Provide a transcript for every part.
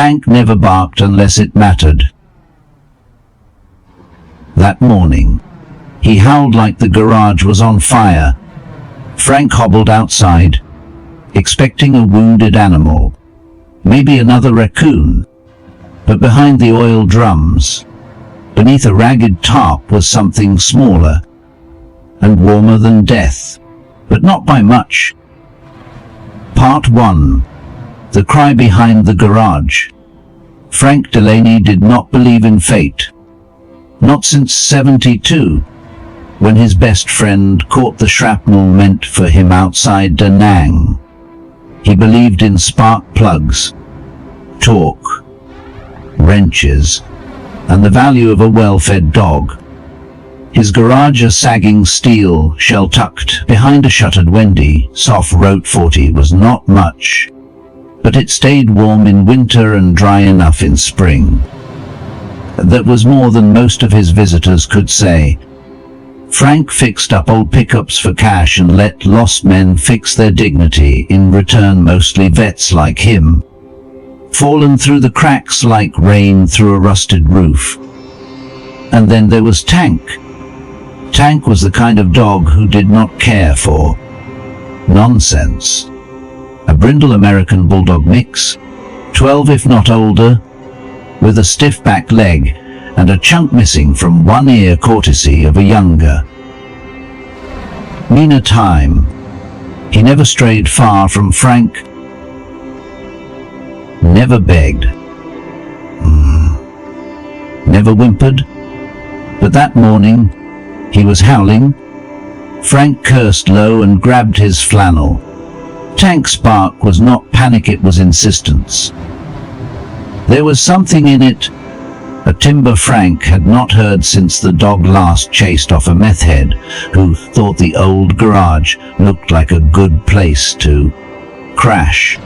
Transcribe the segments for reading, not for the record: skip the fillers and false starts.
Tank never barked unless it mattered. That morning, he howled like the garage was on fire. Frank hobbled outside, expecting a wounded animal, maybe another raccoon. But behind the oil drums, beneath a ragged tarp, was something smaller and warmer than death, but not by much. Part 1. The Cry Behind the Garage. Frank Delaney did not believe in fate. Not since '72, when his best friend caught the shrapnel meant for him outside Da Nang. He believed in spark plugs, torque, wrenches, and the value of a well-fed dog. His garage, a sagging steel shell tucked behind a shuttered Wendy, soft Route 40, was not much, but it stayed warm in winter and dry enough in spring. That was more than most of his visitors could say. Frank fixed up old pickups for cash and let lost men fix their dignity in return, mostly vets like him, fallen through the cracks like rain through a rusted roof. And then there was Tank. Tank was the kind of dog who did not care for nonsense. A brindle American Bulldog mix, 12 if not older, with a stiff back leg and a chunk missing from one ear, courtesy of a younger, meaner time. He never strayed far from Frank, never begged, never whimpered. But that morning, he was howling. Frank cursed low and grabbed his flannel. Tank's bark was not panic, it was insistence. There was something in it, a timber Frank had not heard since the dog last chased off a meth head who thought the old garage looked like a good place to crash.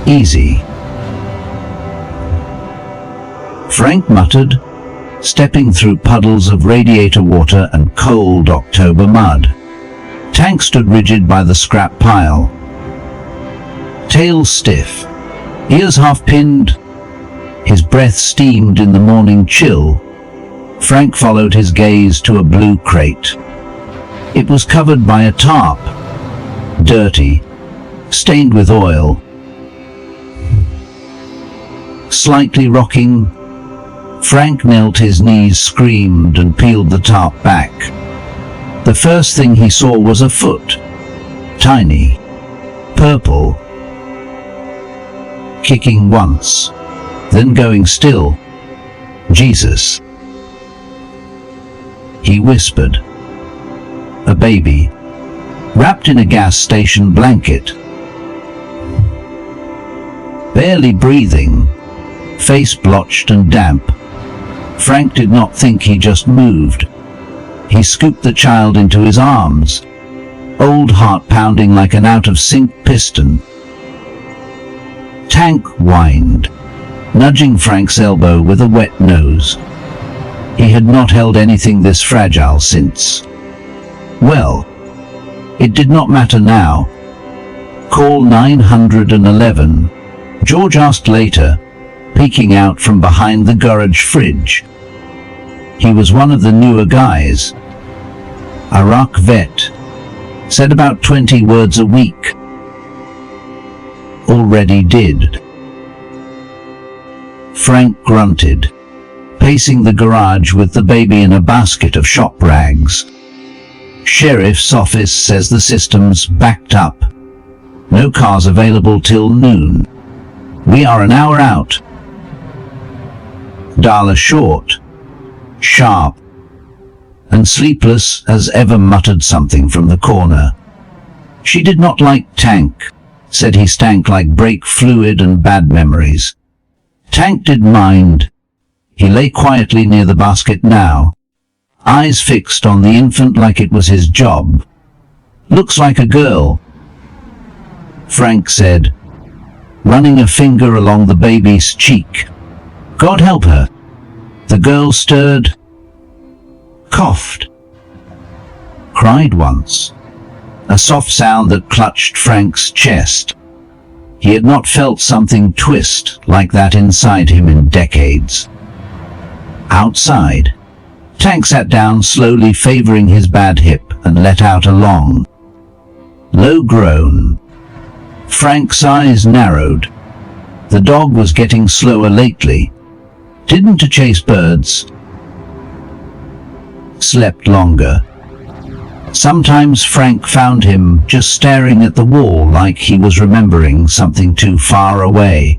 Easy. Frank muttered, stepping through puddles of radiator water and cold October mud. Tank stood rigid by the scrap pile, tail stiff, ears half-pinned. His breath steamed in the morning chill. Frank followed his gaze to a blue crate. It was covered by a tarp, dirty, stained with oil. Slightly rocking, Frank knelt, his knees screamed, and peeled the tarp back. The first thing he saw was a foot, tiny, purple, kicking once, then going still. Jesus, he whispered. A baby, wrapped in a gas station blanket. Barely breathing, face blotched and damp. Frank did not think, he just moved. He scooped the child into his arms, old heart pounding like an out-of-sync piston. Tank whined, nudging Frank's elbow with a wet nose. He had not held anything this fragile since. Well, it did not matter now. Call 911, George asked later, peeking out from behind the garage fridge. He was one of the newer guys. Iraq vet, said about 20 words a week. Already did. Frank grunted, pacing the garage with the baby in a basket of shop rags. Sheriff's office says the system's backed up. No cars available till noon. We are an hour out. Darla short, sharp, and sleepless as ever, muttered something from the corner. She did not like Tank, said he stank like brake fluid and bad memories. Tank did mind. He lay quietly near the basket now, eyes fixed on the infant like it was his job. Looks like a girl, Frank said, running a finger along the baby's cheek. God help her. The girl stirred, coughed, cried once, a soft sound that clutched Frank's chest. He had not felt something twist like that inside him in decades. Outside, Tank sat down slowly, favoring his bad hip, and let out a long, low groan. Frank's eyes narrowed. The dog was getting slower lately. Didn't to chase birds. Slept longer. Sometimes Frank found him just staring at the wall like he was remembering something too far away.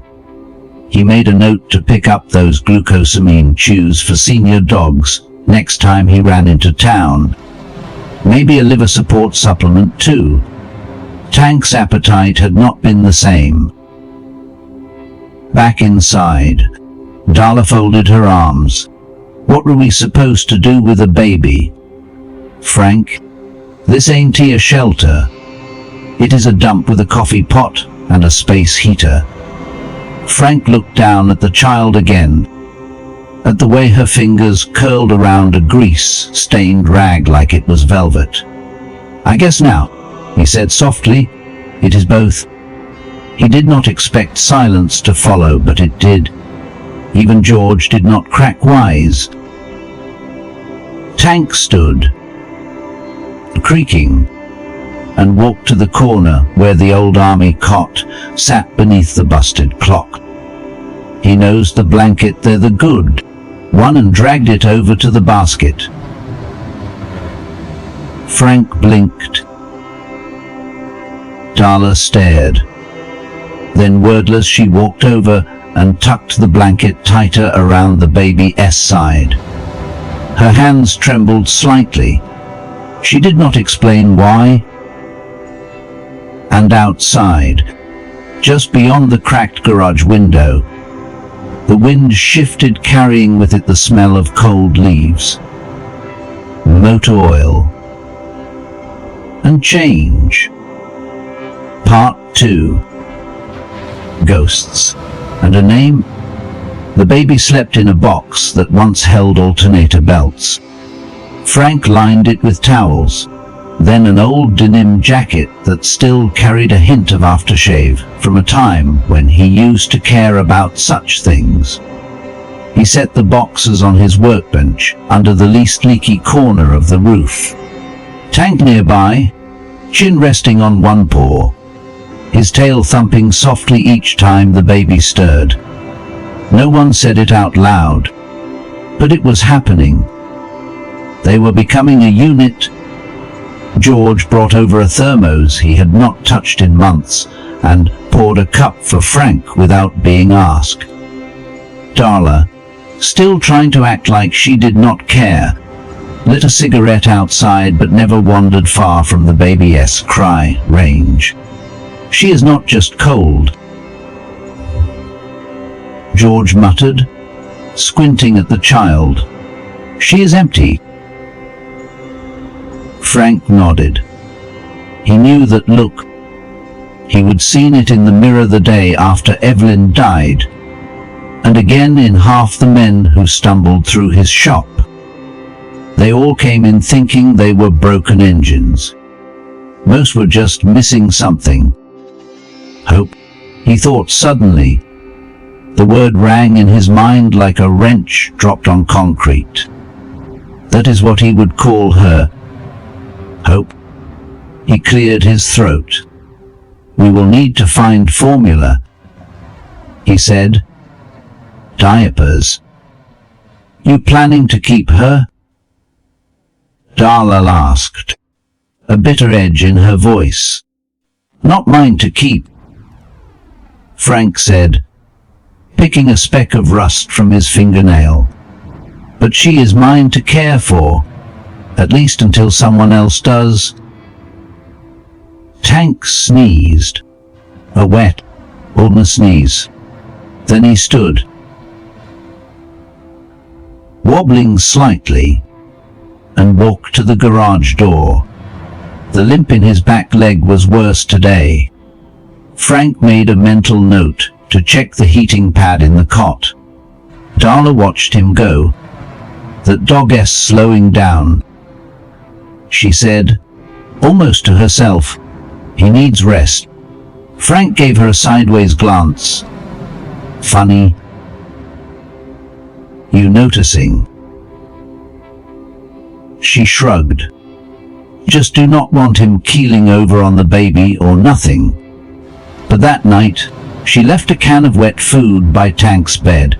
He made a note to pick up those glucosamine chews for senior dogs next time he ran into town. Maybe a liver support supplement too. Tank's appetite had not been the same. Back inside, Darla folded her arms. What were we supposed to do with a baby? Frank, this ain't a shelter. It is a dump with a coffee pot and a space heater. Frank looked down at the child again, at the way her fingers curled around a grease-stained rag like it was velvet. I guess now, he said softly, it is both. He did not expect silence to follow, but it did. Even George did not crack wise. Tank stood, creaking, and walked to the corner where the old army cot sat beneath the busted clock. He nosed the blanket there, the good one, and dragged it over to the basket. Frank blinked. Darla stared. Then, wordless, she walked over and tucked the blanket tighter around the baby's side. Her hands trembled slightly. She did not explain why. And outside, just beyond the cracked garage window, the wind shifted, carrying with it the smell of cold leaves, motor oil, and change. Part 2. Ghosts. And a name? The baby slept in a box that once held alternator belts. Frank lined it with towels, then an old denim jacket that still carried a hint of aftershave from a time when he used to care about such things. He set the boxes on his workbench under the least leaky corner of the roof. Tank nearby, chin resting on one paw, his tail thumping softly each time the baby stirred. No one said it out loud, but it was happening. They were becoming a unit. George brought over a thermos he had not touched in months and poured a cup for Frank without being asked. Darla, still trying to act like she did not care, lit a cigarette outside but never wandered far from the baby's cry range. She is not just cold, George muttered, squinting at the child. She is empty. Frank nodded. He knew that look. He would seen it in the mirror the day after Evelyn died, and again in half the men who stumbled through his shop. They all came in thinking they were broken engines. Most were just missing something. Hope, he thought suddenly. The word rang in his mind like a wrench dropped on concrete. That is what he would call her. Hope. He cleared his throat. We will need to find formula, he said. Diapers. You planning to keep her? Darla asked, a bitter edge in her voice. Not mine to keep, Frank said, picking a speck of rust from his fingernail. But she is mine to care for, at least until someone else does. Tank sneezed, a wet, almost sneeze. Then he stood, wobbling slightly, and walked to the garage door. The limp in his back leg was worse today. Frank made a mental note to check the heating pad in the cot. Darla watched him go. That dog-s slowing down. She said, almost to herself, he needs rest. Frank gave her a sideways glance. Funny? You noticing? She shrugged. Just do not want him keeling over on the baby or nothing. But that night, she left a can of wet food by Tank's bed.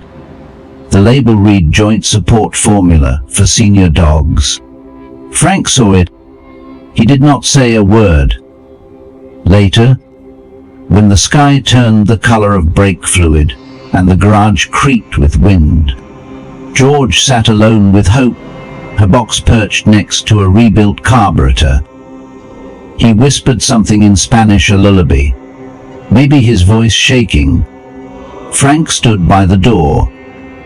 The label read Joint Support Formula for Senior Dogs. Frank saw it. He did not say a word. Later, when the sky turned the color of brake fluid and the garage creaked with wind, George sat alone with Hope, her box perched next to a rebuilt carburetor. He whispered something in Spanish, a lullaby, maybe his voice shaking. Frank stood by the door,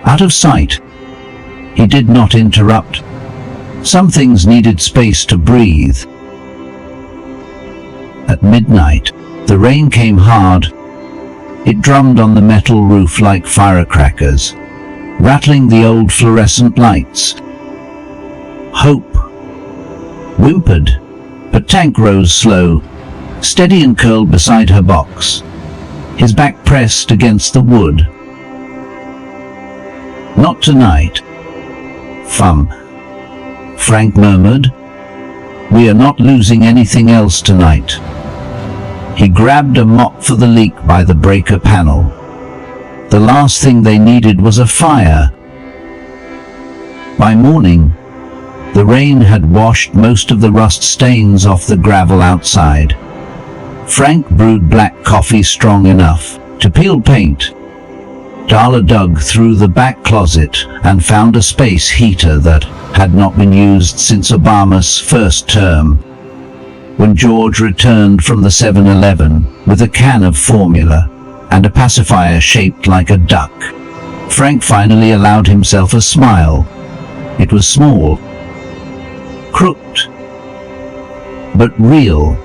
out of sight. He did not interrupt. Some things needed space to breathe. At midnight, the rain came hard. It drummed on the metal roof like firecrackers, rattling the old fluorescent lights. Hope whimpered, but Tank rose slow, steady and curled beside her box, his back pressed against the wood. Not tonight. Fum, Frank murmured. We are not losing anything else tonight. He grabbed a mop for the leak by the breaker panel. The last thing they needed was a fire. By morning, the rain had washed most of the rust stains off the gravel outside. Frank brewed black coffee strong enough to peel paint. Darla dug through the back closet and found a space heater that had not been used since Obama's first term. When George returned from the 7-Eleven with a can of formula and a pacifier shaped like a duck, Frank finally allowed himself a smile. It was small, crooked, but real.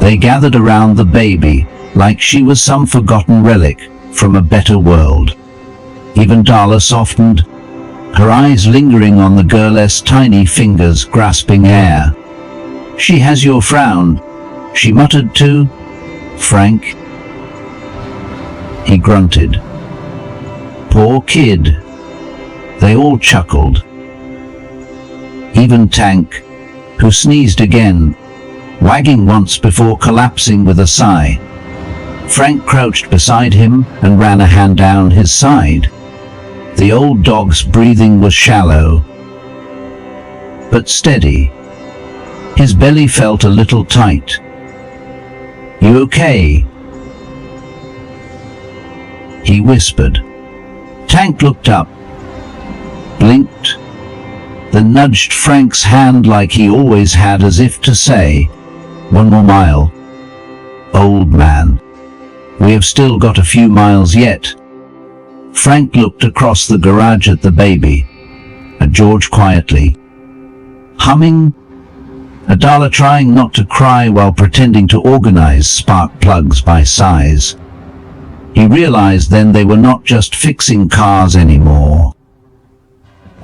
They gathered around the baby like she was some forgotten relic from a better world. Even Darla softened, her eyes lingering on the girl's tiny fingers grasping air. She has your frown, she muttered to Frank. He grunted. Poor kid. They all chuckled. Even Tank, who sneezed again, wagging once before collapsing with a sigh. Frank crouched beside him and ran a hand down his side. The old dog's breathing was shallow, but steady. His belly felt a little tight. You okay? He whispered. Tank looked up, blinked, then nudged Frank's hand like he always had, as if to say, "One more mile, old man. We have still got a few miles yet." Frank looked across the garage at the baby, at George quietly, humming, Adala trying not to cry while pretending to organize spark plugs by size. He realized then they were not just fixing cars anymore.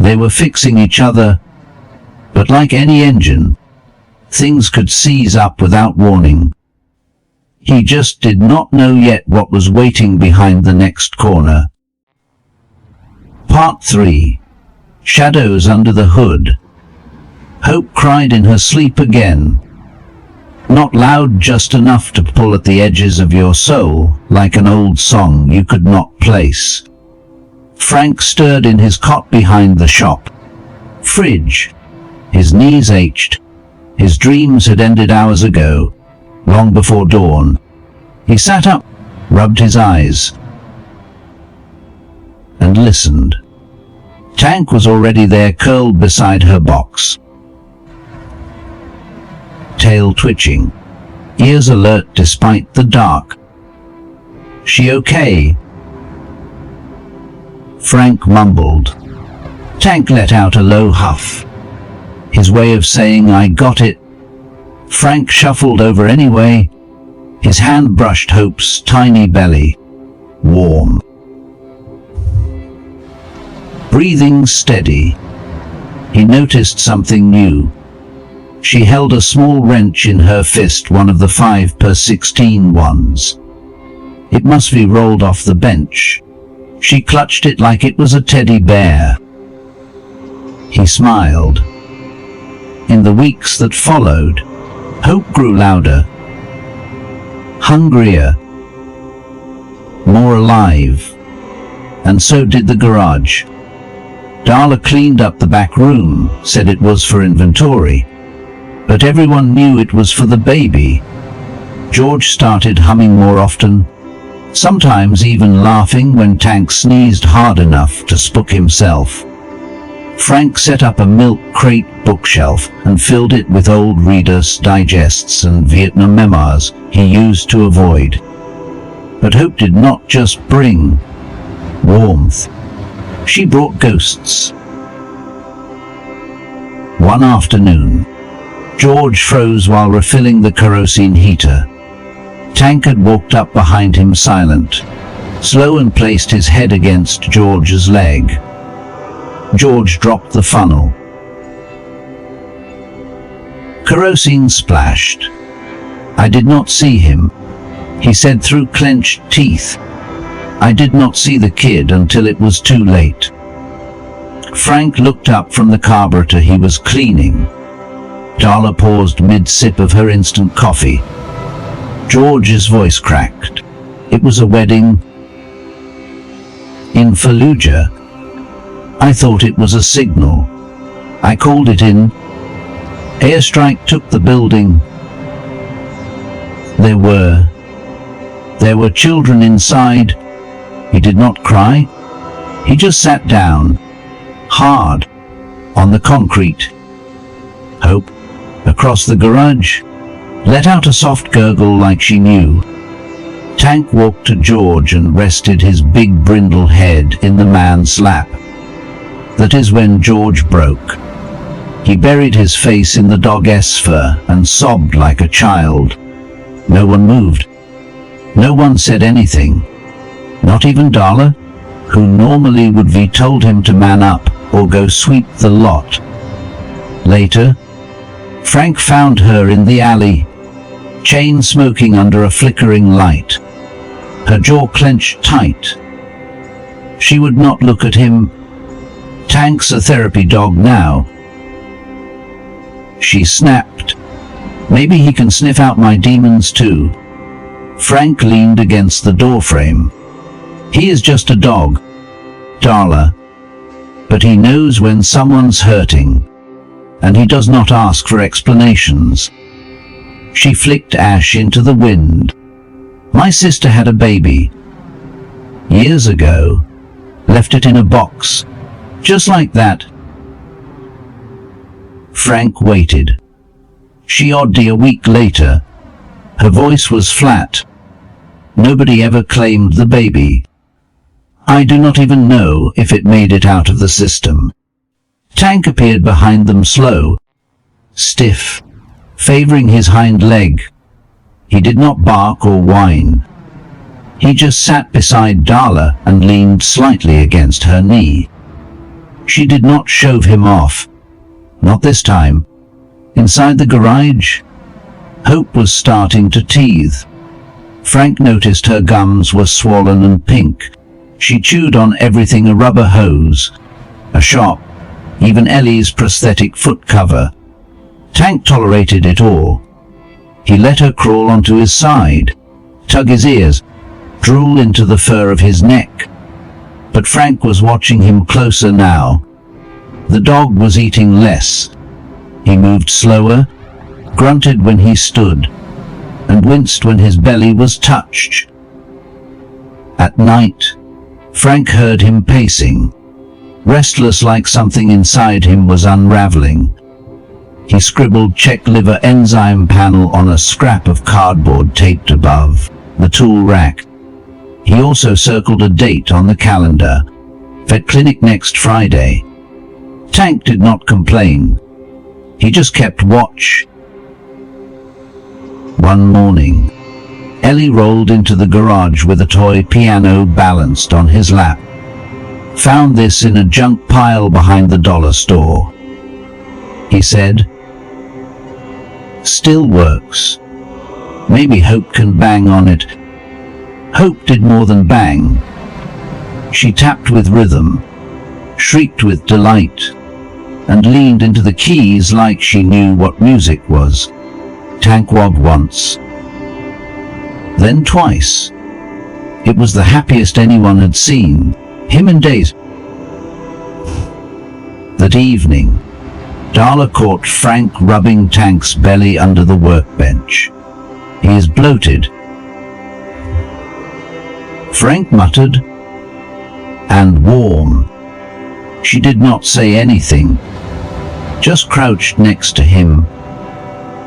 They were fixing each other, but like any engine, things could seize up without warning. He just did not know yet what was waiting behind the next corner. Part 3. Shadows Under the Hood. Hope cried in her sleep again. Not loud, just enough to pull at the edges of your soul, like an old song you could not place. Frank stirred in his cot behind the shop fridge. His knees ached. His dreams had ended hours ago, long before dawn. He sat up, rubbed his eyes, and listened. Tank was already there, curled beside her box, tail twitching, ears alert despite the dark. She okay? Frank mumbled. Tank let out a low huff, his way of saying, I got it. Frank shuffled over anyway. His hand brushed Hope's tiny belly, warm. Breathing steady. He noticed something new. She held a small wrench in her fist, one of the 5x16 ones. It must be rolled off the bench. She clutched it like it was a teddy bear. He smiled. In the weeks that followed, hope grew louder, hungrier, more alive, and so did the garage. Darla cleaned up the back room, said it was for inventory, but everyone knew it was for the baby. George started humming more often, sometimes even laughing when Tank sneezed hard enough to spook himself. Frank set up a milk crate bookshelf and filled it with old Reader's Digests and Vietnam memoirs he used to avoid. But Hope did not just bring warmth. She brought ghosts. One afternoon, George froze while refilling the kerosene heater. Tank had walked up behind him silent, slow, and placed his head against George's leg. George dropped the funnel. Kerosene splashed. "I did not see him," he said through clenched teeth. "I did not see the kid until it was too late." Frank looked up from the carburetor he was cleaning. Darla paused mid-sip of her instant coffee. George's voice cracked. "It was a wedding in Fallujah. I thought it was a signal. I called it in. Airstrike took the building. There were children inside." He did not cry. He just sat down, hard, on the concrete. Hope, across the garage, let out a soft gurgle like she knew. Tank walked to George and rested his big brindle head in the man's lap. That is when George broke. He buried his face in the dog's fur and sobbed like a child. No one moved. No one said anything. Not even Darla, who normally would be told him to man up or go sweep the lot. Later, Frank found her in the alley, chain smoking under a flickering light. Her jaw clenched tight. She would not look at him. "Tank's a therapy dog now," she snapped. "Maybe he can sniff out my demons too." Frank leaned against the doorframe. "He is just a dog, Darla, but he knows when someone's hurting, and he does not ask for explanations." She flicked ash into the wind. "My sister had a baby years ago, left it in a box, just like that." Frank waited. She odded a week later. Her voice was flat. "Nobody ever claimed the baby. I do not even know if it made it out of the system." Tank appeared behind them, slow, stiff, favoring his hind leg. He did not bark or whine. He just sat beside Darla and leaned slightly against her knee. She did not shove him off. Not this time. Inside the garage, Hope was starting to teethe. Frank noticed her gums were swollen and pink. She chewed on everything: a rubber hose, a shop, even Ellie's prosthetic foot cover. Tank tolerated it all. He let her crawl onto his side, tug his ears, drool into the fur of his neck. But Frank was watching him closer now. The dog was eating less. He moved slower, grunted when he stood, and winced when his belly was touched. At night, Frank heard him pacing, restless, like something inside him was unraveling. He scribbled "check liver enzyme panel" on a scrap of cardboard taped above the tool rack. He also circled a date on the calendar: vet clinic next Friday. Tank did not complain. He just kept watch. One morning, Ellie rolled into the garage with a toy piano balanced on his lap. "Found this in a junk pile behind the dollar store," he said. Still works. Maybe Hope can bang on it. Hope did more than bang. She tapped with rhythm, shrieked with delight, and leaned into the keys like she knew what music was. Tankwog once, then twice. It was the happiest anyone had seen him in days. That evening, Darla caught Frank rubbing Tank's belly under the workbench. He is bloated. Frank muttered, and warm. She did not say anything, just crouched next to him,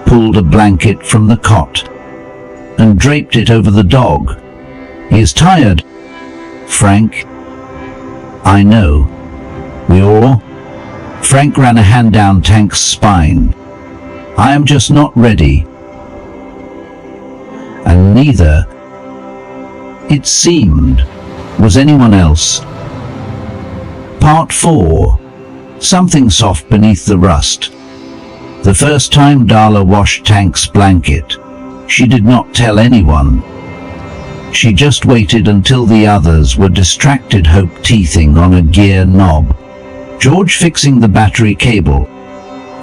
pulled a blanket from the cot, and draped it over the dog. He is tired. Frank, I know. We all. Frank ran a hand down Tank's spine. I am just not ready. And neither, it seemed, was anyone else. Part 4. Something soft beneath the rust. The first time Darla washed Tank's blanket, she did not tell anyone. She just waited until the others were distracted, Hope teething on a gear knob, George fixing the battery cable,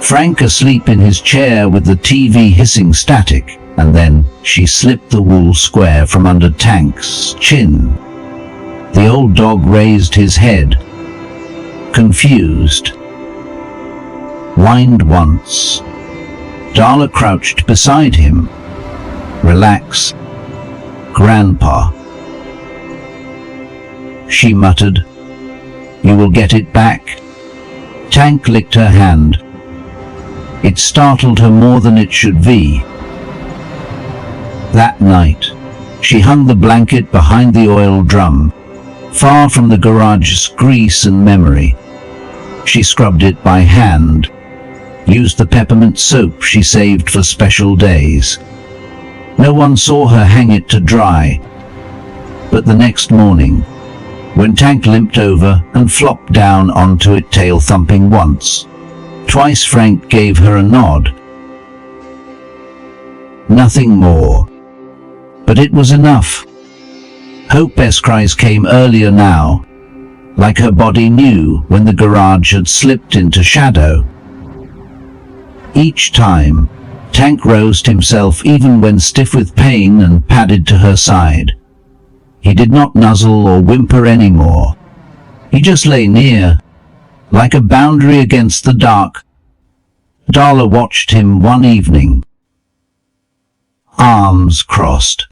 Frank asleep in his chair with the TV hissing static, and then she slipped the wool square from under Tank's chin. The old dog raised his head, confused, whined once. Darla crouched beside him. Relax, Grandpa. She muttered, You will get it back. Tank licked her hand. It startled her more than it should be. That night, she hung the blanket behind the oil drum, far from the garage's grease and memory. She scrubbed it by hand, used the peppermint soap she saved for special days. No one saw her hang it to dry. But the next morning, when Tank limped over and flopped down onto it, tail thumping once, twice, Frank gave her a nod. Nothing more. But it was enough. Hope's cries came earlier now, like her body knew when the garage had slipped into shadow. Each time, Tank roused himself even when stiff with pain and padded to her side. He did not nuzzle or whimper anymore. He just lay near, like a boundary against the dark. Darla watched him one evening, arms crossed,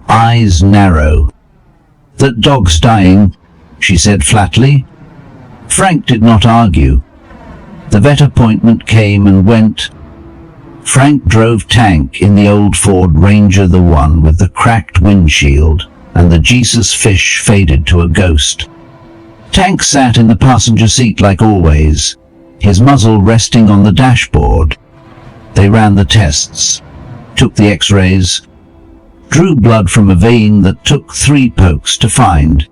eyes narrow. That dog's dying, she said flatly. Frank did not argue. The vet appointment came and went. Frank drove Tank in the old Ford Ranger, the one with the cracked windshield, and the Jesus fish faded to a ghost. Tank sat in the passenger seat like always, his muzzle resting on the dashboard. They ran the tests, took the x-rays, drew blood from a vein that took 3 pokes to find.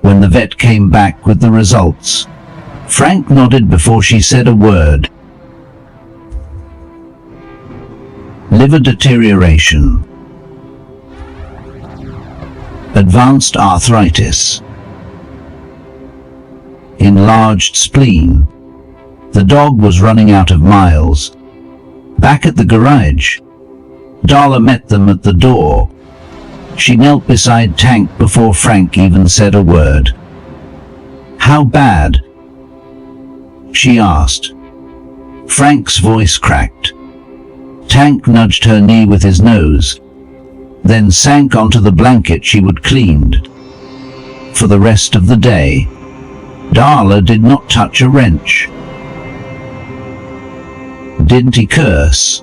When the vet came back with the results, Frank nodded before she said a word. Liver deterioration. Advanced arthritis. Enlarged spleen. The dog was running out of miles. Back at the garage, Darla met them at the door. She knelt beside Tank before Frank even said a word. How bad? She asked. Frank's voice cracked. Tank nudged her knee with his nose, then sank onto the blanket she would cleaned. For the rest of the day, Darla did not touch a wrench. Didn't he curse?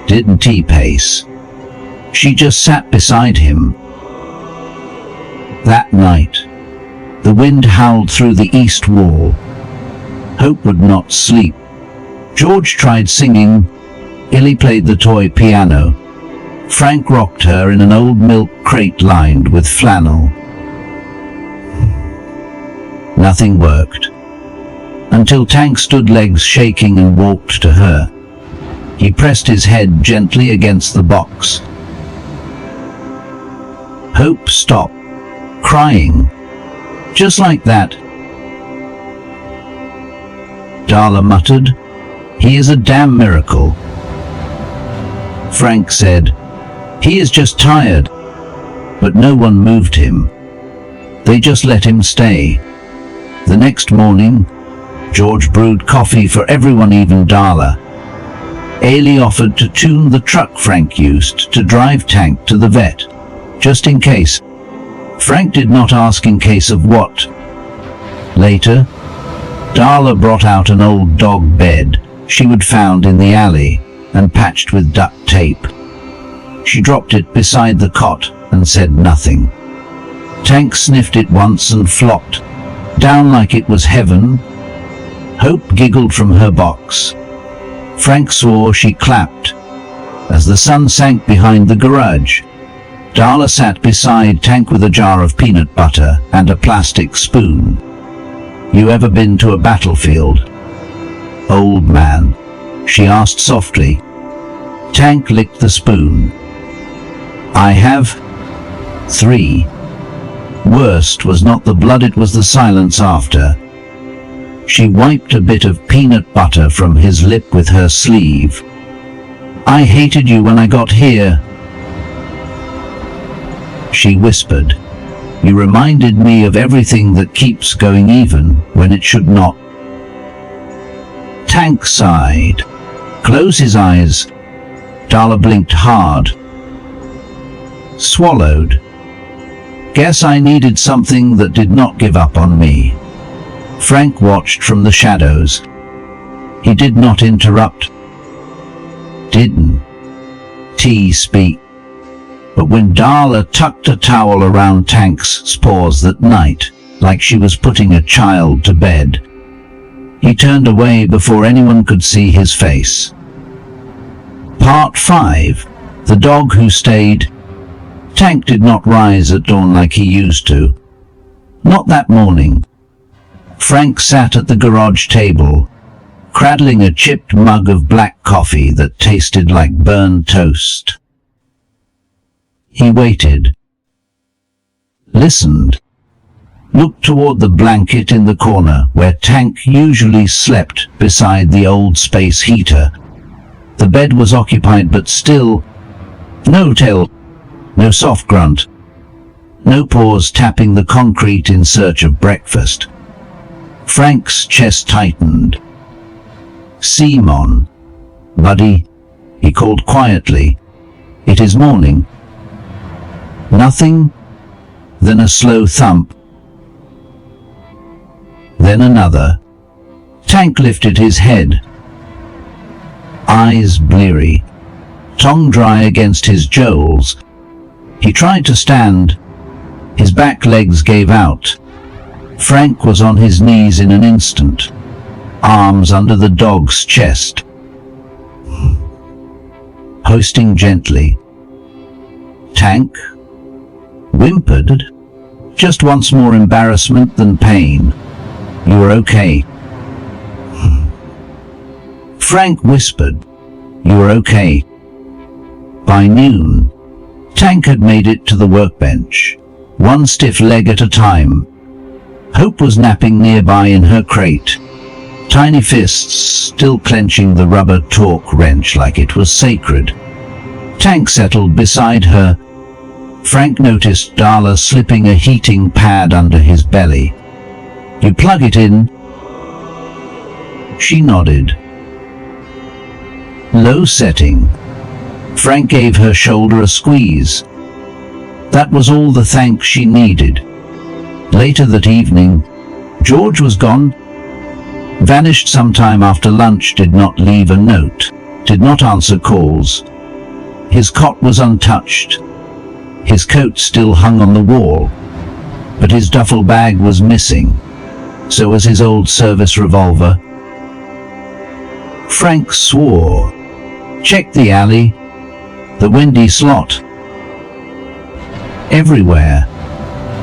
Didn't he pace? She just sat beside him. That night, the wind howled through the east wall. Hope would not sleep. George tried singing. Illy played the toy piano. Frank rocked her in an old milk crate lined with flannel. Nothing worked. until Tank stood legs shaking and walked to her. He pressed his head gently against the box. Hope stopped crying. Just like that. Darla muttered, "He is a damn miracle." Frank said, "He is just tired." But no one moved him. They just let him stay. The next morning, George brewed coffee for everyone, even Darla. Ailey offered to tune the truck Frank used to drive Tank to the vet, just in case. Frank did not ask in case of what. Later, Darla brought out an old dog bed she would found in the alley and patched with duct tape. She dropped it beside the cot and said nothing. Tank sniffed it once and flopped down like it was heaven. Hope giggled from her box. Frank swore she clapped. As the sun sank behind the garage, Darla sat beside Tank with a jar of peanut butter and a plastic spoon. "You ever been to a battlefield, old man?" she asked softly. Tank licked the spoon. "I have 3. Worst was not the blood, it was the silence after. She wiped a bit of peanut butter from his lip with her sleeve. "I hated you when I got here," she whispered. "You reminded me of everything that keeps going even when it should not." Tank sighed. "Close his eyes." Darla blinked hard. Swallowed. "Guess I needed something that did not give up on me." Frank watched from the shadows. He did not interrupt. Didn't he speak? But when Darla tucked a towel around Tank's paws that night, like she was putting a child to bed, he turned away before anyone could see his face. Part 5. The Dog Who Stayed. Tank did not rise at dawn like he used to. Not that morning. Frank sat at the garage table, cradling a chipped mug of black coffee that tasted like burned toast. He waited, listened, looked toward the blanket in the corner where Tank usually slept beside the old space heater. The bed was occupied, but still, no tail, no soft grunt, no paws tapping the concrete in search of breakfast. Frank's chest tightened. "Simon, buddy," he called quietly. "It is morning." Nothing, then a slow thump, then another. Tank lifted his head, eyes bleary, tongue dry against his jowls. He tried to stand. His back legs gave out. Frank was on his knees in an instant, arms under the dog's chest, hoisting gently. Tank whimpered, just once more embarrassment than pain. "You are okay." Frank whispered, "You are okay." By noon, Tank had made it to the workbench, one stiff leg at a time. Hope was napping nearby in her crate, tiny fists still clenching the rubber torque wrench like it was sacred. Tank settled beside her. Frank noticed Darla slipping a heating pad under his belly. "You plug it in?" She nodded. Low setting. Frank gave her shoulder a squeeze. That was all the thanks she needed. Later that evening, George was gone. Vanished sometime after lunch, did not leave a note, did not answer calls. His cot was untouched. His coat still hung on the wall, but his duffel bag was missing. So was his old service revolver. Frank swore. Checked the alley, the windy slot. Everywhere.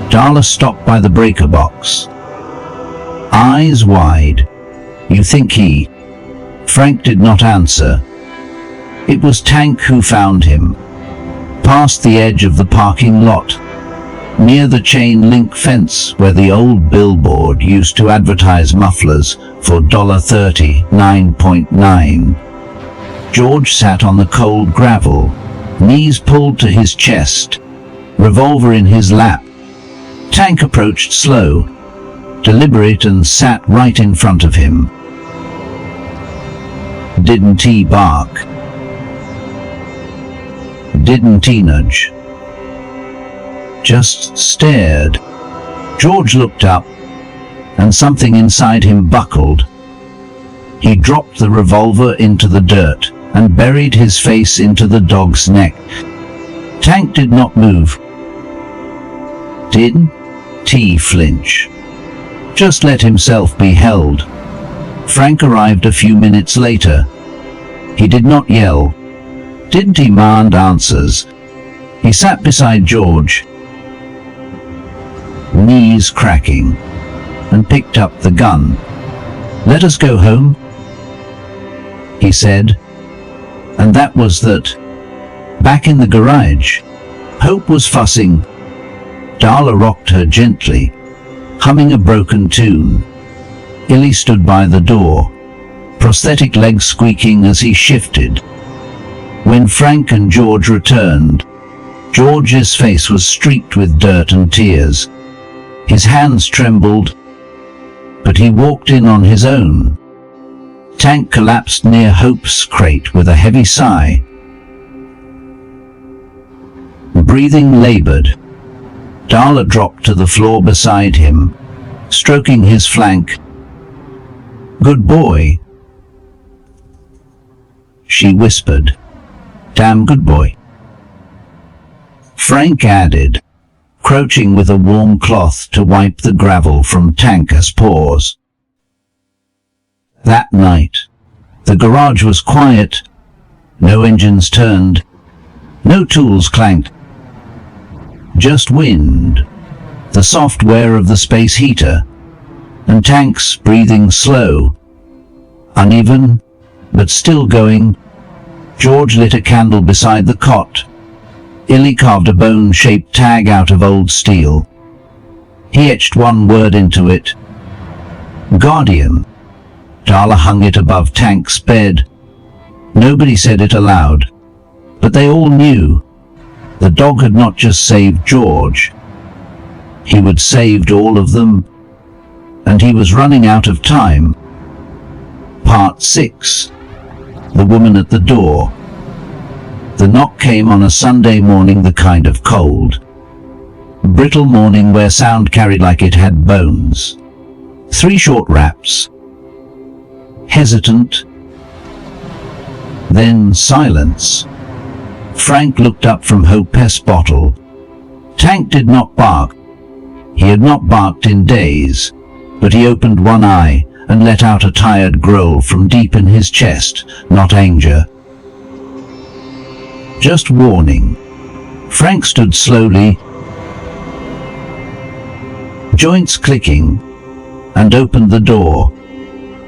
Darla stopped by the breaker box, eyes wide. You think he... Frank did not answer. It was Tank who found him, past the edge of the parking lot, near the chain link fence where the old billboard used to advertise mufflers for $39.9. George sat on the cold gravel, knees pulled to his chest, revolver in his lap. Tank approached slow, deliberate, and sat right in front of him. Didn't he bark? Didn't he nudge? Just stared. George looked up, and something inside him buckled. He dropped the revolver into the dirt and buried his face into the dog's neck. Tank did not move. Didn't he flinch? Just let himself be held. Frank arrived a few minutes later. He did not yell. Didn't demand answers. He sat beside George, knees cracking, and picked up the gun. "Let us go home," he said. And that was that. Back in the garage, Hope was fussing. Darla rocked her gently, humming a broken tune. Illy stood by the door, prosthetic legs squeaking as he shifted. When Frank and George returned, George's face was streaked with dirt and tears. His hands trembled, but he walked in on his own. Tank collapsed near Hope's crate with a heavy sigh. Breathing labored, Darla dropped to the floor beside him, stroking his flank. "Good boy," she whispered. "Damn good boy," Frank added, crouching with a warm cloth to wipe the gravel from Tank's paws. That night, the garage was quiet. No engines turned, no tools clanked. Just wind, the soft whir of the space heater, and Tank's breathing slow, uneven, but still going. George lit a candle beside the cot. Illy carved a bone-shaped tag out of old steel. He etched one word into it: Guardian. Darla hung it above Tank's bed. Nobody said it aloud, but they all knew. The dog had not just saved George. He had saved all of them, and he was running out of time. Part 6. The woman at the door. The knock came on a Sunday morning, the kind of cold, brittle morning where sound carried like it had bones. 3 short raps. Hesitant. Then silence. Frank looked up from Hope's bottle. Tank did not bark. He had not barked in days, but he opened one eye and let out a tired growl from deep in his chest, not anger, just warning. Frank stood slowly, joints clicking, and opened the door.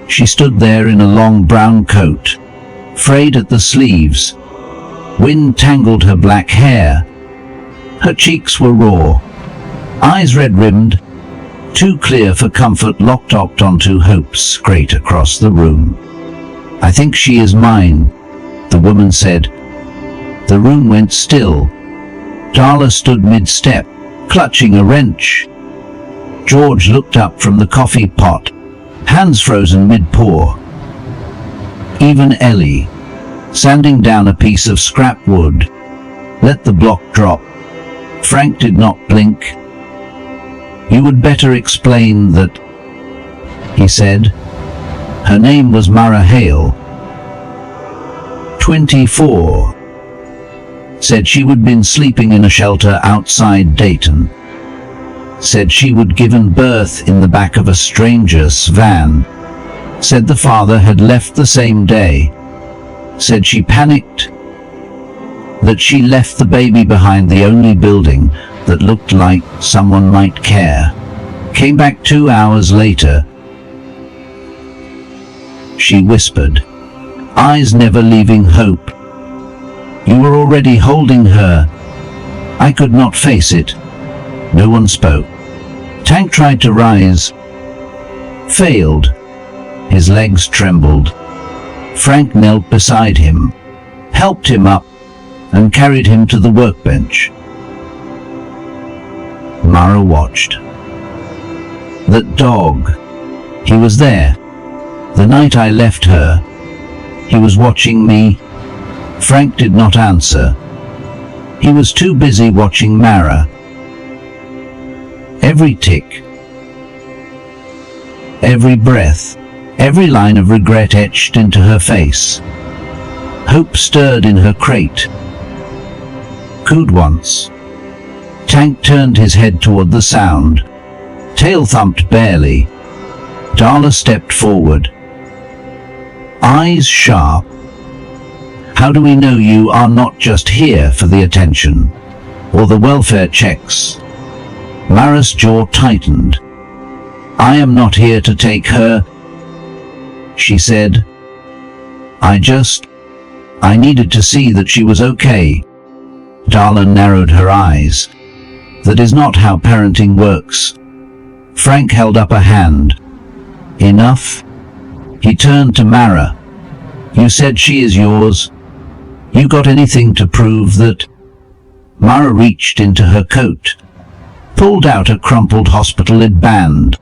She stood there in a long brown coat, frayed at the sleeves. Wind tangled her black hair. Her cheeks were raw, eyes red-rimmed, too clear for comfort, locked onto Hope's grate across the room. "I think she is mine," the woman said. The room went still. Darla stood mid-step, clutching a wrench. George looked up from the coffee pot, hands frozen mid-pour. Even Ellie, sanding down a piece of scrap wood, let the block drop. Frank did not blink. "You would better explain that," he said. Her name was Mara Hale. 24. Said she would been sleeping in a shelter outside Dayton. Said she would given birth in the back of a stranger's van. Said the father had left the same day. Said she panicked. That she left the baby behind the only building that looked like someone might care. Came back 2 hours later. she whispered, eyes never leaving Hope. You were already holding her. I could not face it. No one spoke. Tank tried to rise. Failed. His legs trembled. Frank knelt beside him, helped him up, and carried him to the workbench. Mara watched. That dog. He was there. The night I left her. He was watching me. Frank did not answer. He was too busy watching Mara. Every tick, every breath, every line of regret etched into her face. Hope stirred in her crate. Cooed once. Tank turned his head toward the sound. Tail thumped barely. Darla stepped forward. Eyes sharp. How do we know you are not just here for the attention, or the welfare checks? Mara's jaw tightened. I am not here to take her, she said. I needed to see that she was okay. Darla narrowed her eyes. That is not how parenting works. Frank held up a hand. Enough. He turned to Mara. You said she is yours. You got anything to prove that? Mara reached into her coat, pulled out a crumpled hospital-lid band.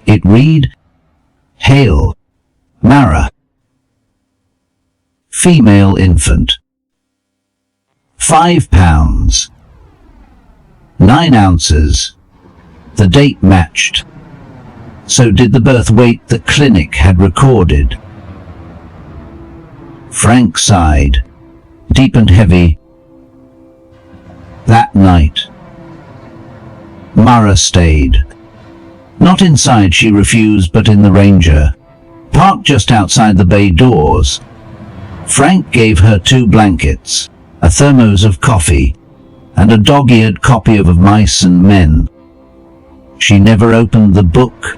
It read, Hail, Mara. Female infant. 5 pounds. 9 ounces. The date matched. So did the birth weight the clinic had recorded. Frank sighed, deep and heavy. That night, Mara stayed. Not inside, she refused, but in the Ranger, parked just outside the bay doors. Frank gave her 2 blankets, a thermos of coffee, and a dog-eared copy of Mice and Men. She never opened the book.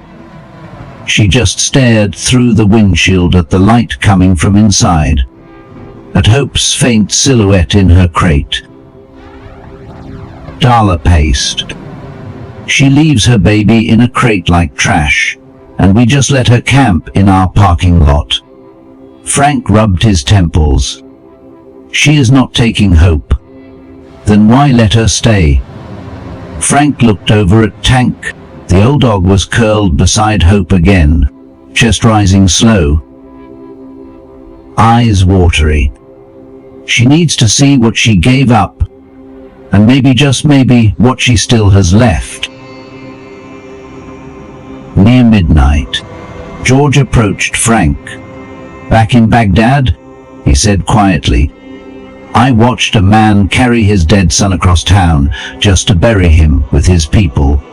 She just stared through the windshield at the light coming from inside, at Hope's faint silhouette in her crate. Darla paced. She leaves her baby in a crate like trash, and we just let her camp in our parking lot. Frank rubbed his temples. She is not taking Hope. Then why let her stay? Frank looked over at Tank. The old dog was curled beside Hope again, chest rising slow, eyes watery. She needs to see what she gave up, and maybe, just maybe, what she still has left. Near midnight, George approached Frank. Back in Baghdad, he said quietly. I watched a man carry his dead son across town just to bury him with his people.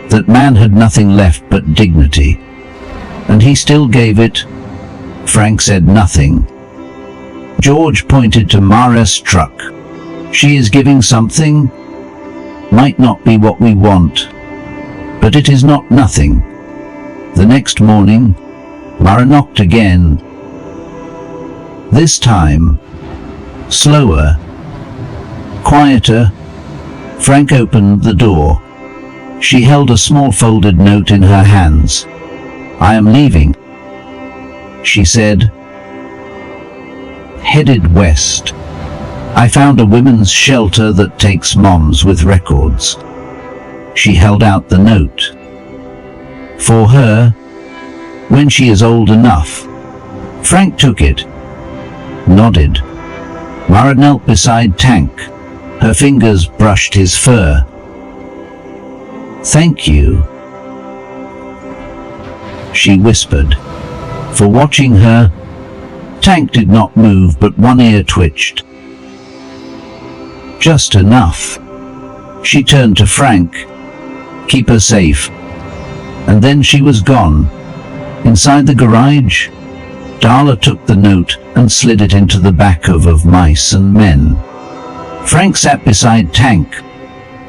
That man had nothing left but dignity. And he still gave it. Frank said nothing. George pointed to Mara's truck. She is giving something. Might not be what we want, but it is not nothing. The next morning, Mara knocked again. This time, slower, quieter. Frank opened the door. She held a small folded note in her hands. I am leaving, she said. Headed west. I found a women's shelter that takes moms with records. She held out the note. For her, when she is old enough. Frank took it, nodded. Mara knelt beside Tank. Her fingers brushed his fur. Thank you, she whispered, for watching her. Tank did not move, but one ear twitched. Just enough. She turned to Frank. Keep her safe. And then she was gone. Inside the garage, Darla took the note and slid it into the back of Mice and Men. Frank sat beside Tank,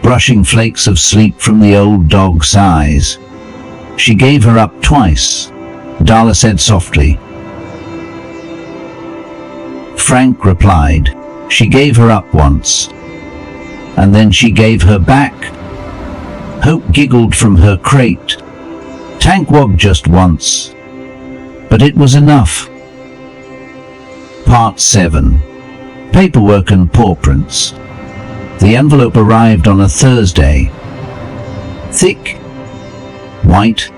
brushing flakes of sleep from the old dog's eyes. She gave her up twice, Darla said softly. Frank replied, "She gave her up once, and then she gave her back." Hope giggled from her crate. "Tank wobbed just once, but it was enough." Part 7. Paperwork and paw prints. The envelope arrived on a Thursday. Thick, white,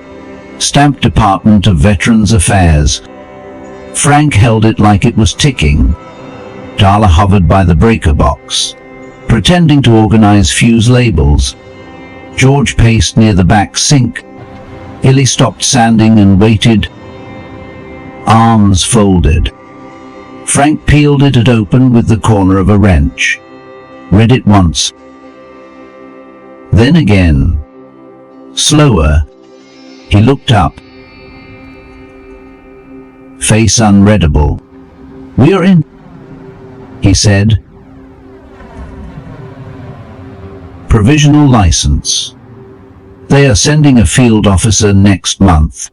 stamped Department of Veterans Affairs. Frank held it like it was ticking. Darla hovered by the breaker box, pretending to organize fuse labels. George paced near the back sink. Illy stopped sanding and waited, arms folded. Frank peeled it open with the corner of a wrench, read it once, then again. Slower, he looked up, face unreadable. "We are in," he said. "Provisional license. They are sending a field officer next month."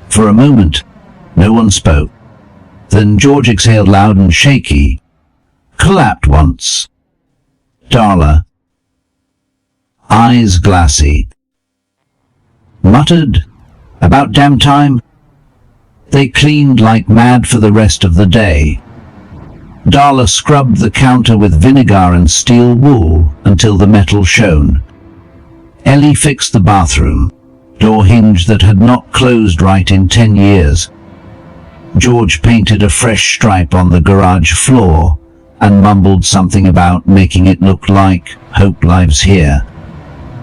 For a moment, no one spoke. Then George exhaled loud and shaky, clapped once. Darla, eyes glassy, muttered, "About damn time." They cleaned like mad for the rest of the day. Darla scrubbed the counter with vinegar and steel wool until the metal shone. Ellie fixed the bathroom door hinge that had not closed right in 10 years. George painted a fresh stripe on the garage floor and mumbled something about making it look like Hope lives here.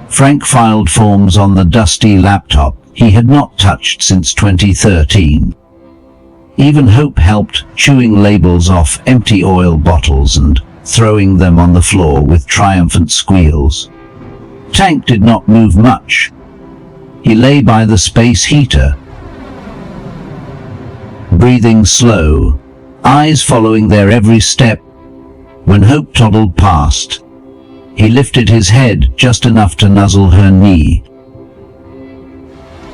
Frank filed forms on the dusty laptop he had not touched since 2013. Even Hope helped, chewing labels off empty oil bottles and throwing them on the floor with triumphant squeals. Tank did not move much. He lay by the space heater, breathing slow, eyes following their every step. When Hope toddled past, he lifted his head just enough to nuzzle her knee.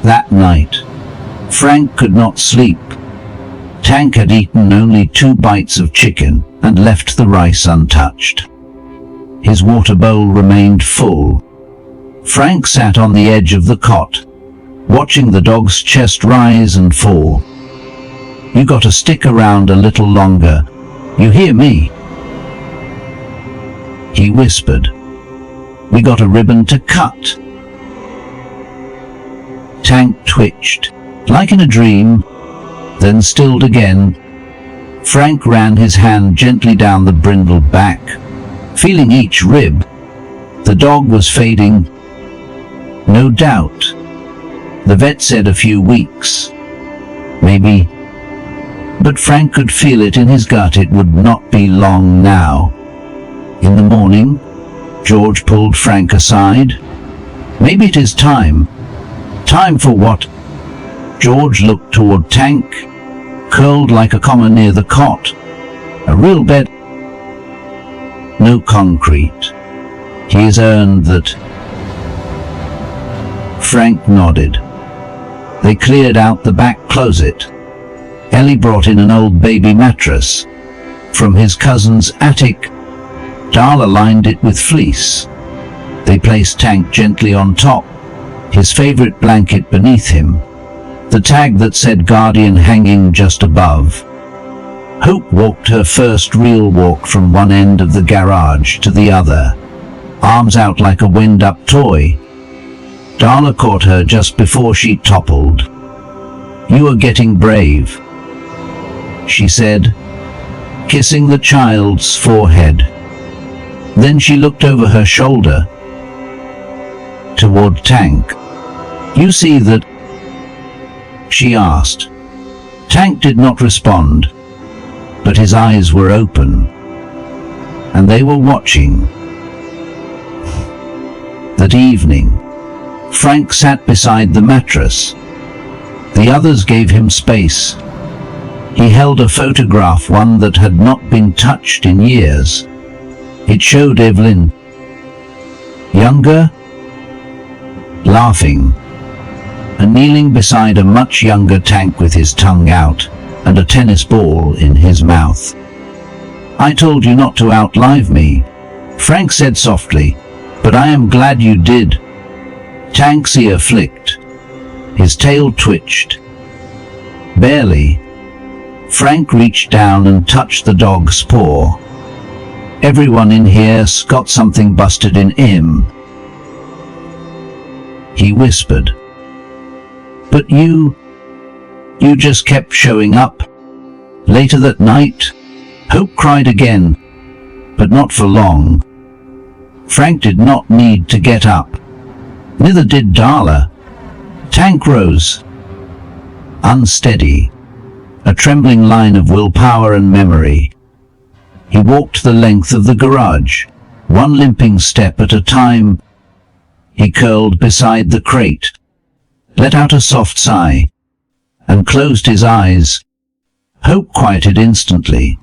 That night, Frank could not sleep. Tank had eaten only 2 bites of chicken and left the rice untouched. His water bowl remained full. Frank sat on the edge of the cot, watching the dog's chest rise and fall. "You gotta stick around a little longer. You hear me?" he whispered. "We got a ribbon to cut." Tank twitched, like in a dream, then stilled again. Frank ran his hand gently down the brindled back, feeling each rib. The dog was fading, no doubt. The vet said a few weeks, maybe, but Frank could feel it in his gut. It would not be long now. In the morning, George pulled Frank aside. "Maybe it is time." "Time for what?" George looked toward Tank, curled like a comma near the cot. "A real bed." "No concrete. He has earned that." Frank nodded. They cleared out the back closet. Ellie brought in an old baby mattress from his cousin's attic. Darla lined it with fleece. They placed Tank gently on top, his favorite blanket beneath him, the tag that said Guardian hanging just above. Hope walked her first real walk from one end of the garage to the other, arms out like a wind-up toy. Darla caught her just before she toppled. "You are getting brave," she said, kissing the child's forehead. Then she looked over her shoulder toward Tank. "You see that?" she asked. Tank did not respond, but his eyes were open, and they were watching. That evening, Frank sat beside the mattress. The others gave him space. He held a photograph, one that had not been touched in years. It showed Evelyn, younger, laughing, and kneeling beside a much younger Tank with his tongue out and a tennis ball in his mouth. "I told you not to outlive me," Frank said softly, "but I am glad you did." Tank's ear flicked. His tail twitched. Barely. Frank reached down and touched the dog's paw. "Everyone in here's got something busted in him," he whispered. "But you just kept showing up." Later that night, Hope cried again, but not for long. Frank did not need to get up. Neither did Darla. Tank rose, unsteady, a trembling line of willpower and memory. He walked the length of the garage, one limping step at a time. He curled beside the crate, let out a soft sigh, and closed his eyes. Hope quieted instantly.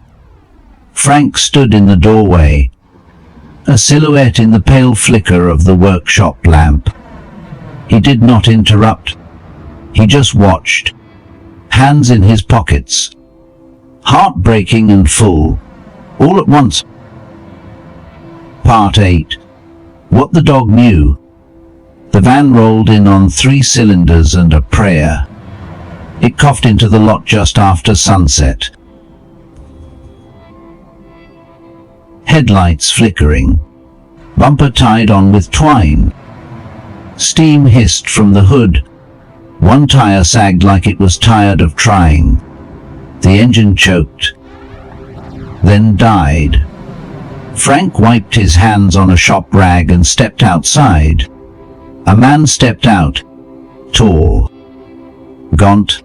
Frank stood in the doorway, a silhouette in the pale flicker of the workshop lamp. He did not interrupt. He just watched, hands in his pockets, heartbreaking and full, all at once. Part 8. What the dog knew. The van rolled in on 3 cylinders and a prayer. It coughed into the lot just after sunset. Headlights flickering, bumper tied on with twine. Steam hissed from the hood. One tire sagged like it was tired of trying. The engine choked, then died. Frank wiped his hands on a shop rag and stepped outside. A man stepped out, tall, gaunt,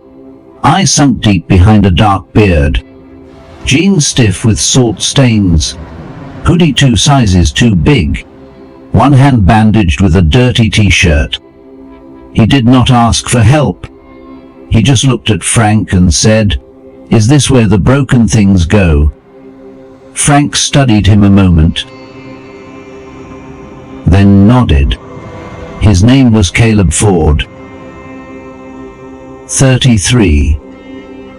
eyes sunk deep behind a dark beard, jeans stiff with salt stains, hoodie 2 sizes too big, one hand bandaged with a dirty t-shirt. He did not ask for help. He just looked at Frank and said, "Is this where the broken things go?" Frank studied him a moment, then nodded. His name was Caleb Ford. 33.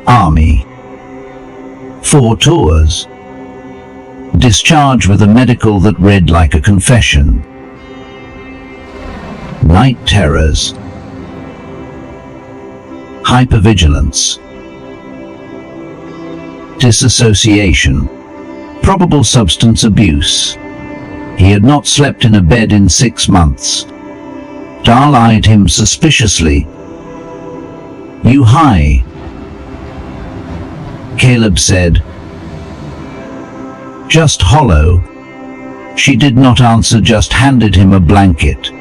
Army. 4 tours. Discharge with a medical that read like a confession. Night terrors. Hypervigilance. Disassociation. Probable substance abuse. He had not slept in a bed in 6 months. Dahl eyed him suspiciously. "You high?" Caleb said. "Just hollow." She did not answer, just handed him a blanket.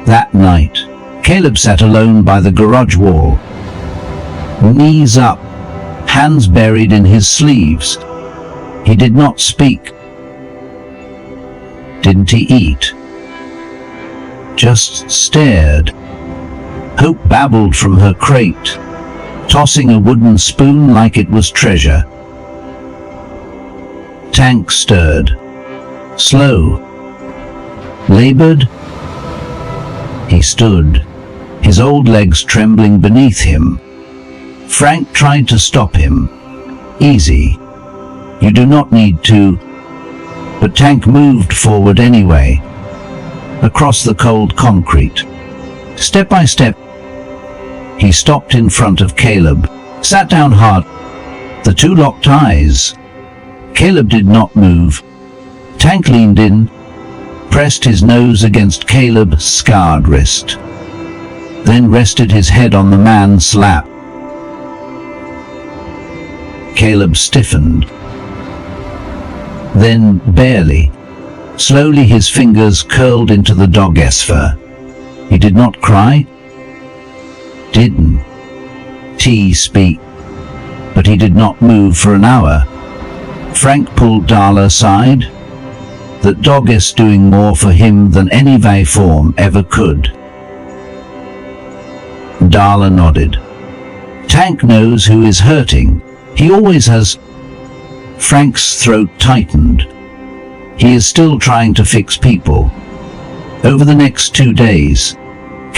That night, Caleb sat alone by the garage wall. Knees up, hands buried in his sleeves. He did not speak. Didn't he eat? Just stared. Hope babbled from her crate, tossing a wooden spoon like it was treasure. Tank stirred. Slow. Labored. He stood, his old legs trembling beneath him. Frank tried to stop him. "Easy. You do not need to." But Tank moved forward anyway, across the cold concrete. Step by step, he stopped in front of Caleb, sat down hard. The 2 locked eyes. Caleb did not move. Tank leaned in, pressed his nose against Caleb's scarred wrist, then rested his head on the man's lap. Caleb stiffened. Then, barely, slowly his fingers curled into the dog's fur. He did not cry. Didn't he speak? But he did not move for an hour. Frank pulled Darla aside. That dog is doing more for him than any Vale form ever could. Darla nodded. Tank knows who is hurting. He always has. Frank's throat tightened. He is still trying to fix people. Over the next 2 days,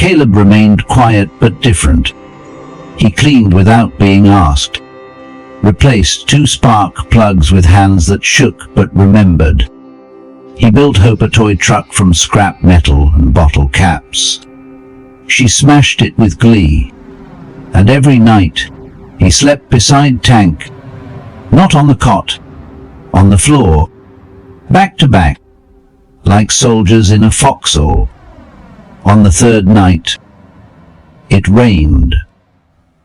Caleb remained quiet but different. He cleaned without being asked, replaced 2 spark plugs with hands that shook but remembered. He built Hope a toy truck from scrap metal and bottle caps. She smashed it with glee, and every night he slept beside Tank, not on the cot, on the floor, back to back, like soldiers in a foxhole. On the 3rd night, it rained.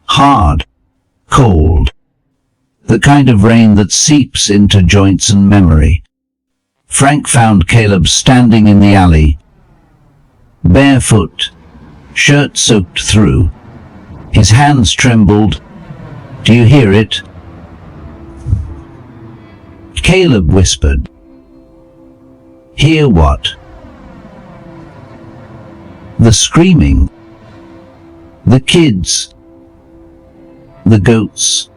Hard, cold, the kind of rain that seeps into joints and memory. Frank found Caleb standing in the alley, barefoot, shirt soaked through. His hands trembled. "Do you hear it?" Caleb whispered. "Hear what?" "The screaming. The kids. The goats.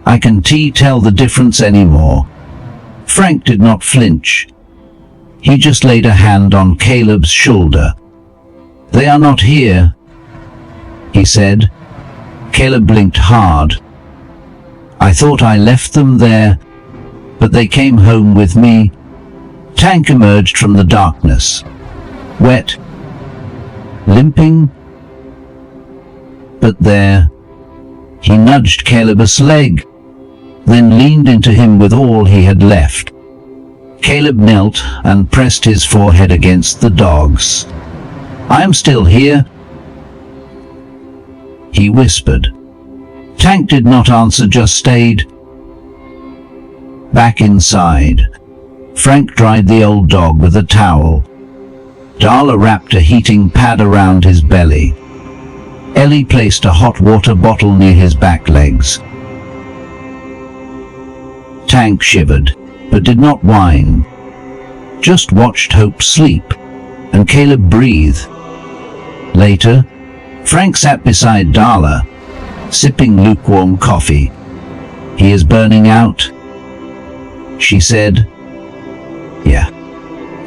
I can tell the difference anymore." Frank did not flinch. He just laid a hand on Caleb's shoulder. "They are not here," he said. Caleb blinked hard. "I thought I left them there, but they came home with me." Tank emerged from the darkness, wet, limping, but there. He nudged Caleb's leg, then leaned into him with all he had left. Caleb knelt and pressed his forehead against the dog's. "I am still here," he whispered. Tank did not answer, just stayed. Back inside, Frank dried the old dog with a towel. Darla wrapped a heating pad around his belly. Ellie placed a hot water bottle near his back legs. Tank shivered, but did not whine. Just watched Hope sleep, and Caleb breathe. Later, Frank sat beside Darla, sipping lukewarm coffee. "He is burning out," she said. "Yeah,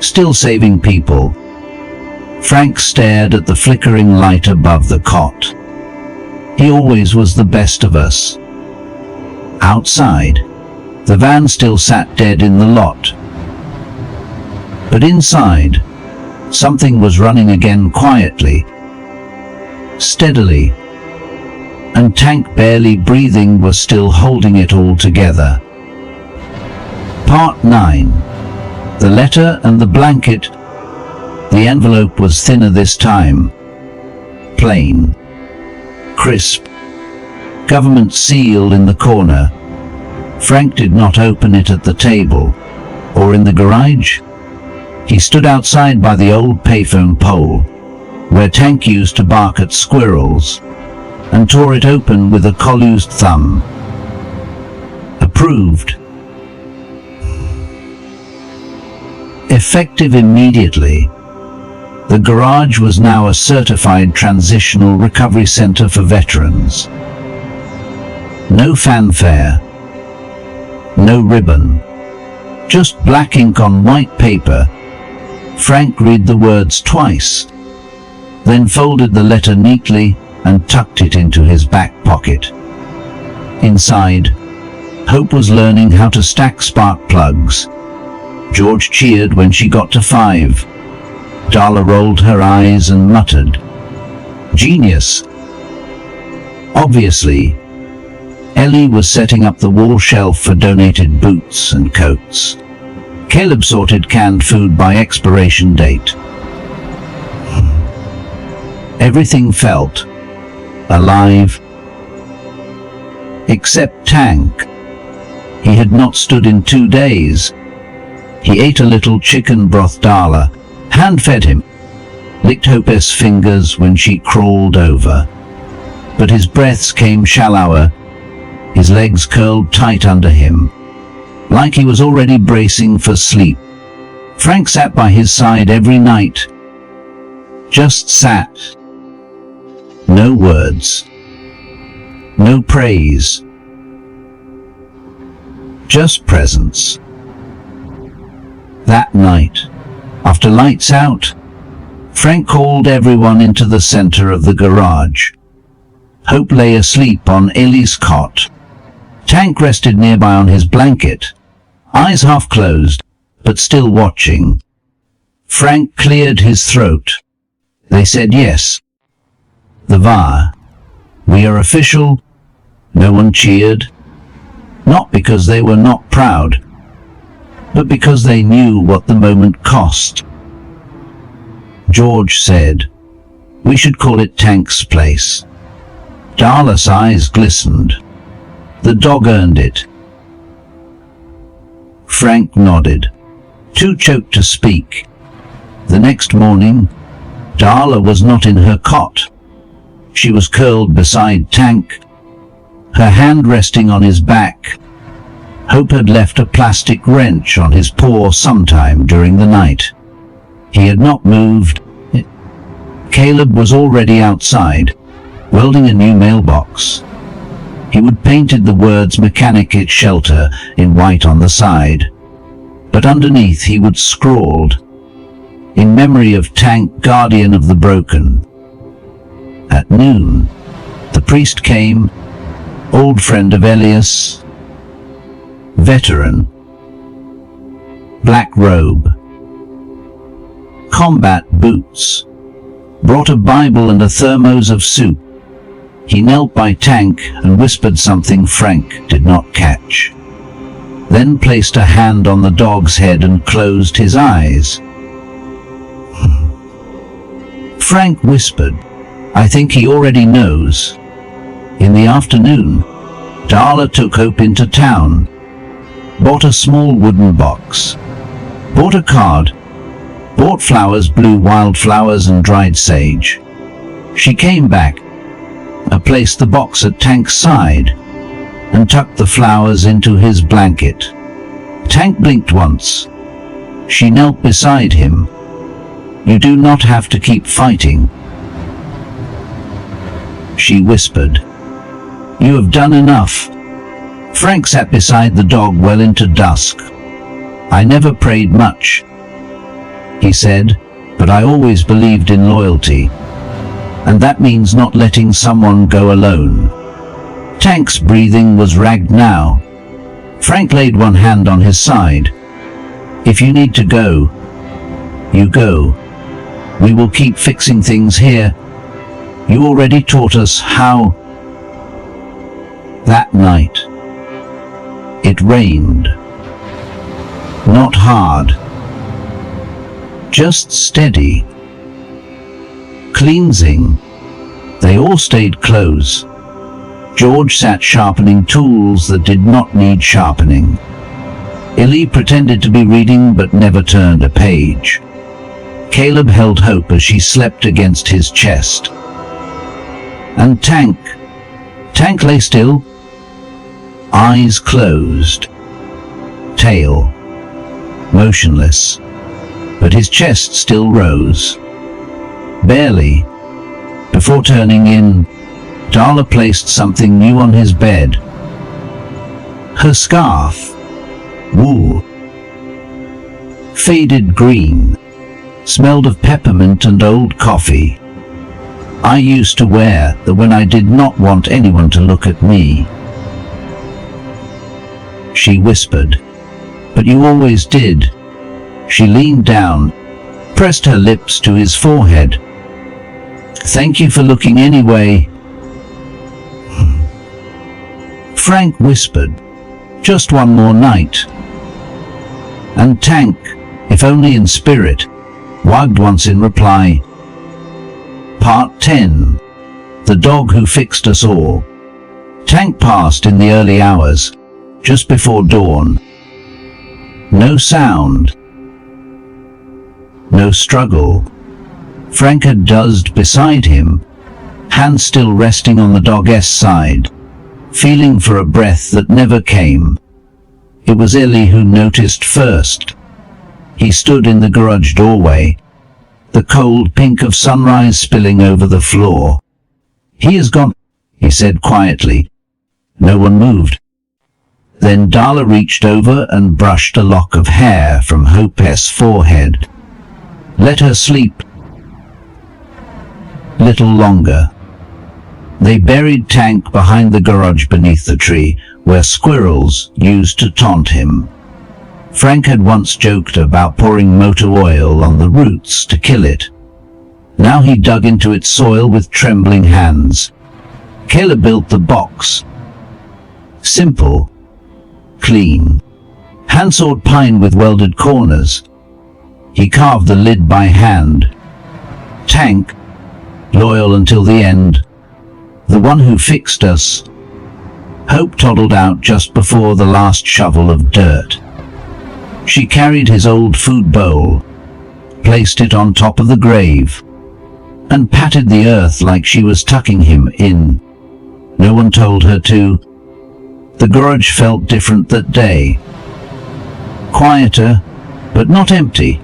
still saving people." Frank stared at the flickering light above the cot. He always was the best of us. Outside, the van still sat dead in the lot. But inside, something was running again quietly, steadily, and Tank, barely breathing, was still holding it all together. Part 9. The letter and the blanket. The envelope was thinner this time. Plain. Crisp. Government seal in the corner. Frank did not open it at the table, or in the garage. He stood outside by the old payphone pole, where Tank used to bark at squirrels, and tore it open with a calloused thumb. Approved. Effective immediately. The garage was now a certified transitional recovery center for veterans. No fanfare. No ribbon. Just black ink on white paper. Frank read the words twice, then folded the letter neatly and tucked it into his back pocket. Inside, Hope was learning how to stack spark plugs. George cheered when she got to 5. Darla rolled her eyes and muttered, "Genius." Obviously, Ellie was setting up the wall shelf for donated boots and coats. Caleb sorted canned food by expiration date. Everything felt alive, except Tank. He had not stood in 2 days. He ate a little chicken broth Darla hand-fed him, licked Hope's fingers when she crawled over. But his breaths came shallower, his legs curled tight under him, like he was already bracing for sleep. Frank sat by his side every night. Just sat. No words. No praise. Just presence. That night, after lights out, Frank called everyone into the center of the garage. Hope lay asleep on Ellie's cot. Tank rested nearby on his blanket, eyes half closed, but still watching. Frank cleared his throat. They said yes. The Vale. We are official. No one cheered. Not because they were not proud, but because they knew what the moment cost. George said, "We should call it Tank's place." Darla's eyes glistened. The dog earned it. Frank nodded, too choked to speak. The next morning, Darla was not in her cot. She was curled beside Tank, her hand resting on his back. Hope had left a plastic wrench on his paw sometime during the night. He had not moved. Caleb was already outside, welding a new mailbox. He would painted the words "Mechanic at Shelter" in white on the side, but underneath he would scrawled, "In memory of Tank, guardian of the broken." At noon, the priest came, old friend of Elias, veteran, black robe, combat boots, brought a Bible and a thermos of soup. He knelt by Tank and whispered something Frank did not catch, then placed a hand on the dog's head and closed his eyes. Frank whispered, "I think he already knows." In the afternoon, Darla took Hope into town, bought a small wooden box, bought a card, bought flowers, blue wildflowers and dried sage. She came back, placed the box at Tank's side, and tucked the flowers into his blanket. Tank blinked once. She knelt beside him. "You do not have to keep fighting," she whispered. "You have done enough." Frank sat beside the dog well into dusk. "I never prayed much," he said, "but I always believed in loyalty. And that means not letting someone go alone." Tank's breathing was ragged now. Frank laid one hand on his side. "If you need to go, you go. We will keep fixing things here. You already taught us how." That night, it rained. Not hard, just steady. Cleansing. They all stayed close. George sat sharpening tools that did not need sharpening. Ellie pretended to be reading but never turned a page. Caleb held Hope as she slept against his chest. And Tank lay still, eyes closed, tail motionless, but his chest still rose. Barely. Before turning in, Darla placed something new on his bed. Her scarf. Wool. Faded green. Smelled of peppermint and old coffee. I used to wear that when I did not want anyone to look at me. She whispered. "But you always did." She leaned down, pressed her lips to his forehead. "Thank you for looking anyway." Frank whispered, "Just one more night." And Tank, if only in spirit, wagged once in reply. Part 10. The Dog Who Fixed Us All. Tank passed in the early hours, just before dawn. No sound. No struggle. Frank had dozed beside him, hand still resting on the dog's side, feeling for a breath that never came. It was Ellie who noticed first. He stood in the garage doorway, the cold pink of sunrise spilling over the floor. "He is gone," he said quietly. No one moved. Then Darla reached over and brushed a lock of hair from Hope's forehead. "Let her sleep," little longer. They buried Tank behind the garage beneath the tree, where squirrels used to taunt him. Frank had once joked about pouring motor oil on the roots to kill it. Now he dug into its soil with trembling hands. Kayla built the box. Simple, clean, hand-sawed pine with welded corners. He carved the lid by hand. Tank, loyal until the end, the one who fixed us. Hope toddled out just before the last shovel of dirt. She carried his old food bowl, placed it on top of the grave, and patted the earth like she was tucking him in. No one told her to. The garage felt different that day. Quieter, but not empty.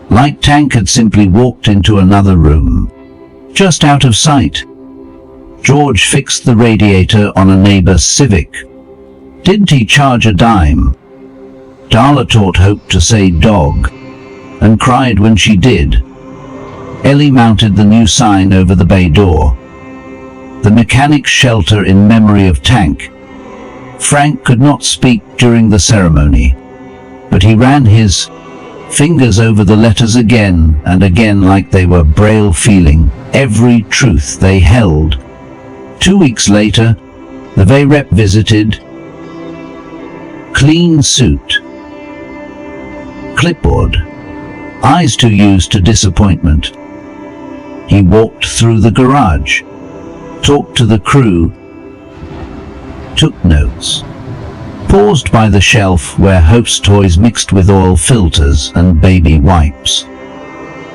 Like Tank had simply walked into another room, just out of sight. George fixed the radiator on a neighbor's Civic. Didn't he charge a dime? Darla taught Hope to say dog, and cried when she did. Ellie mounted the new sign over the bay door. The mechanic's shelter in memory of Tank. Frank could not speak during the ceremony, but he ran his fingers over the letters again and again like they were braille, feeling every truth they held. 2 weeks later, the Vale rep visited. Clean suit, clipboard, eyes too used to disappointment. He walked through the garage, talked to the crew, took notes, paused by the shelf where Hope's toys mixed with oil filters and baby wipes.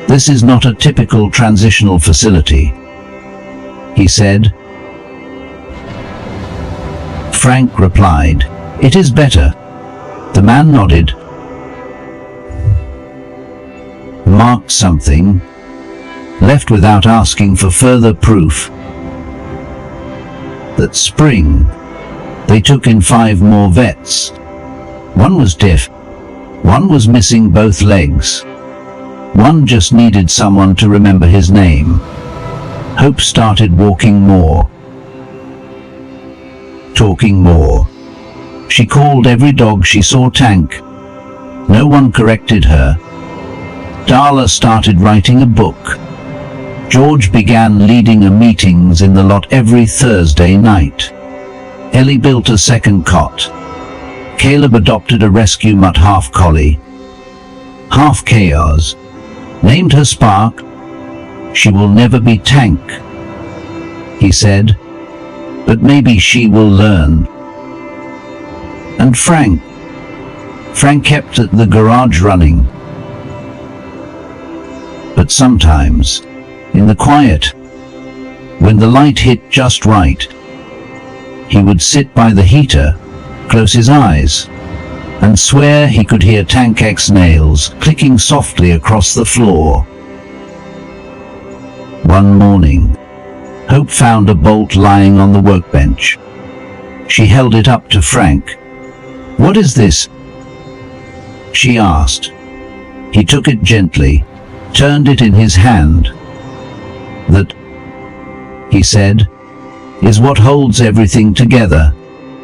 This is not a typical transitional facility, he said. Frank replied, "It is better." The man nodded, marked something, left without asking for further proof. That spring, they took in 5 more vets. One was deaf, one was missing both legs. One just needed someone to remember his name. Hope started walking more, talking more. She called every dog she saw Tank. No one corrected her. Darla started writing a book. George began leading a meetings in the lot every Thursday night. Ellie built a second cot. Caleb adopted a rescue mutt, half collie, half chaos. Named her Spark. "She will never be Tank," he said, "but maybe she will learn." And Frank kept the garage running. But sometimes, in the quiet, when the light hit just right, he would sit by the heater, close his eyes, and swear he could hear Tank X's nails clicking softly across the floor. One morning, Hope found a bolt lying on the workbench. She held it up to Frank. "What is this?" she asked. He took it gently, turned it in his hand. "That," he said, "is what holds everything together."